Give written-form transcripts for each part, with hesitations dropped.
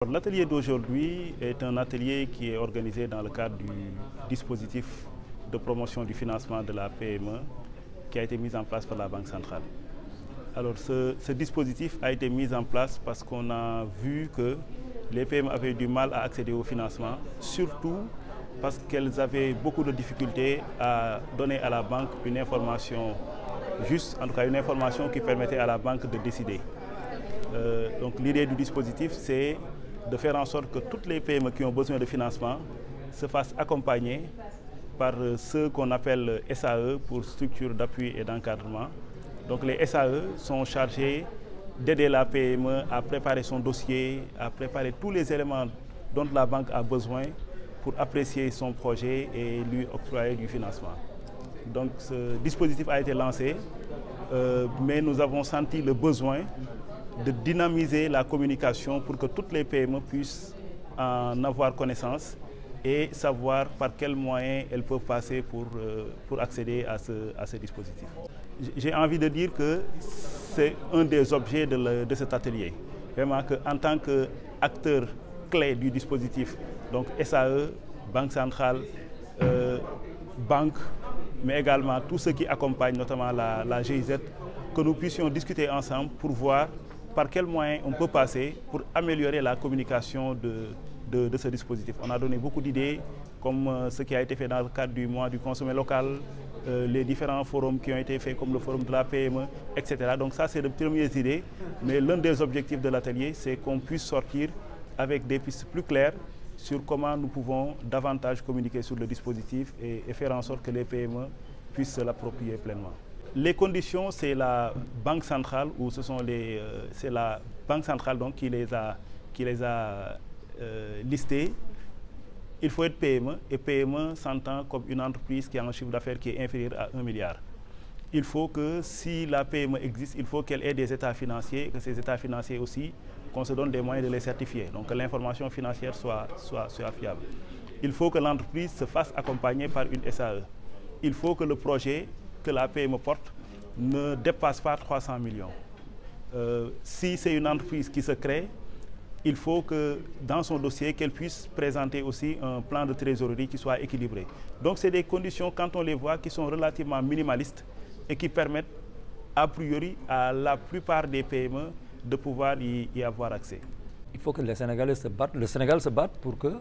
L'atelier d'aujourd'hui est un atelier qui est organisé dans le cadre du dispositif de promotion du financement de la PME qui a été mis en place par la Banque centrale. Alors ce dispositif a été mis en place parce qu'on a vu que les PME avaient du mal à accéder au financement, surtout parce qu'elles avaient beaucoup de difficultés à donner à la banque une information juste, en tout cas une information qui permettait à la banque de décider. Donc l'idée du dispositif, c'est de faire en sorte que toutes les PME qui ont besoin de financement se fassent accompagner par ceux qu'on appelle SAE pour structure d'appui et d'encadrement. Donc les SAE sont chargés d'aider la PME à préparer son dossier, à préparer tous les éléments dont la banque a besoin pour apprécier son projet et lui octroyer du financement. Donc ce dispositif a été lancé, mais nous avons senti le besoin de dynamiser la communication pour que toutes les PME puissent en avoir connaissance et savoir par quels moyens elles peuvent passer pour accéder à ce dispositif. J'ai envie de dire que c'est un des objets de cet atelier. Vraiment qu'en tant qu'acteur clé du dispositif, donc SAE, Banque centrale, banque, mais également tous ceux qui accompagnent notamment la GIZ, que nous puissions discuter ensemble pour voir par quels moyens on peut passer pour améliorer la communication de ce dispositif. On a donné beaucoup d'idées, comme ce qui a été fait dans le cadre du mois du consommé local, les différents forums qui ont été faits, comme le forum de la PME, etc. Donc ça, c'est de premières idées, mais l'un des objectifs de l'atelier, c'est qu'on puisse sortir avec des pistes plus claires sur comment nous pouvons davantage communiquer sur le dispositif et faire en sorte que les PME puissent se l'approprier pleinement. Les conditions, c'est la Banque centrale, ou c'est la Banque centrale donc, qui les a listées. Il faut être PME, et PME s'entend comme une entreprise qui a un chiffre d'affaires qui est inférieur à 1 milliard. Il faut que si la PME existe, il faut qu'elle ait des états financiers, et que ces états financiers aussi, qu'on se donne des moyens de les certifier, donc que l'information financière soit fiable. Il faut que l'entreprise se fasse accompagner par une SAE. Il faut que le projet que la PME porte ne dépasse pas 300 millions. Si c'est une entreprise qui se crée, il faut que dans son dossier, qu'elle puisse présenter aussi un plan de trésorerie qui soit équilibré. Donc c'est des conditions, quand on les voit, qui sont relativement minimalistes et qui permettent a priori à la plupart des PME de pouvoir y avoir accès. Il faut que les Sénégalais se battent, le Sénégal se batte pour que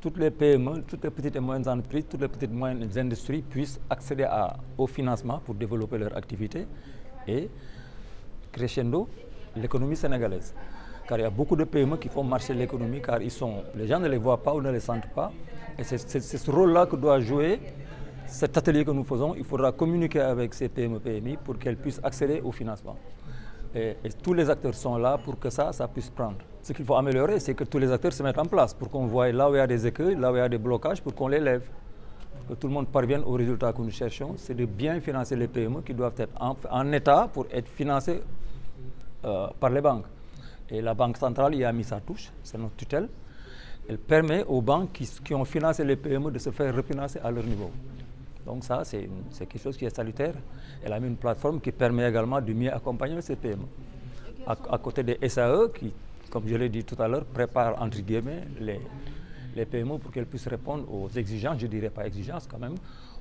toutes les PME, toutes les petites et moyennes entreprises, toutes les petites et moyennes industries puissent accéder au financement pour développer leur activité et crescendo l'économie sénégalaise. Car il y a beaucoup de PME qui font marcher l'économie car les gens ne les voient pas ou ne les sentent pas. Et c'est ce rôle-là que doit jouer cet atelier que nous faisons. Il faudra communiquer avec ces PME, PMI pour qu'elles puissent accéder au financement. Et tous les acteurs sont là pour que ça puisse prendre. Ce qu'il faut améliorer, c'est que tous les acteurs se mettent en place pour qu'on voie là où il y a des écueils, là où il y a des blocages, pour qu'on les lève. Pour que tout le monde parvienne au résultat que nous cherchons, c'est de bien financer les PME qui doivent être en état pour être financés par les banques. Et la Banque centrale y a mis sa touche, c'est notre tutelle. Elle permet aux banques qui ont financé les PME de se faire refinancer à leur niveau. Donc ça, c'est quelque chose qui est salutaire. Elle a mis une plateforme qui permet également de mieux accompagner ces PME. À côté des SAE qui, comme je l'ai dit tout à l'heure, préparent entre guillemets les PME pour qu'elles puissent répondre aux exigences, je ne dirais pas exigences quand même,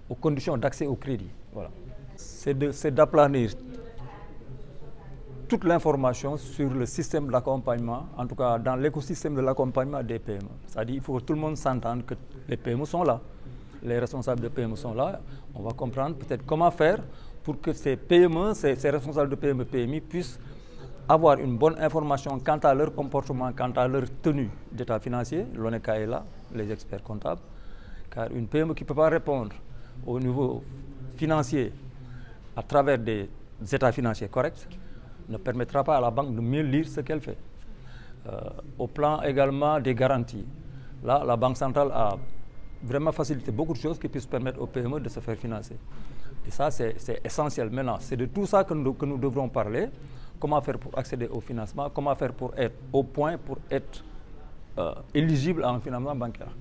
aux conditions d'accès au crédit. Voilà. C'est d'aplanir toute l'information sur le système d'accompagnement, en tout cas dans l'écosystème de l'accompagnement des PME. C'est-à-dire qu'il faut que tout le monde s'entende que les PME sont là. Les responsables de PME sont là. On va comprendre peut-être comment faire pour que ces PME, ces responsables de PME, PMI puissent avoir une bonne information quant à leur comportement, quant à leur tenue d'état financier. L'ONECA est là, les experts comptables. Car une PME qui ne peut pas répondre au niveau financier à travers des états financiers corrects ne permettra pas à la banque de mieux lire ce qu'elle fait. Au plan également des garanties, là, la Banque centrale a vraiment facilité beaucoup de choses qui puissent permettre aux PME de se faire financer. Et ça, c'est essentiel. Maintenant, c'est de tout ça que nous devrons parler. Comment faire pour accéder au financement, comment faire pour être au point, pour être éligible à un financement bancaire.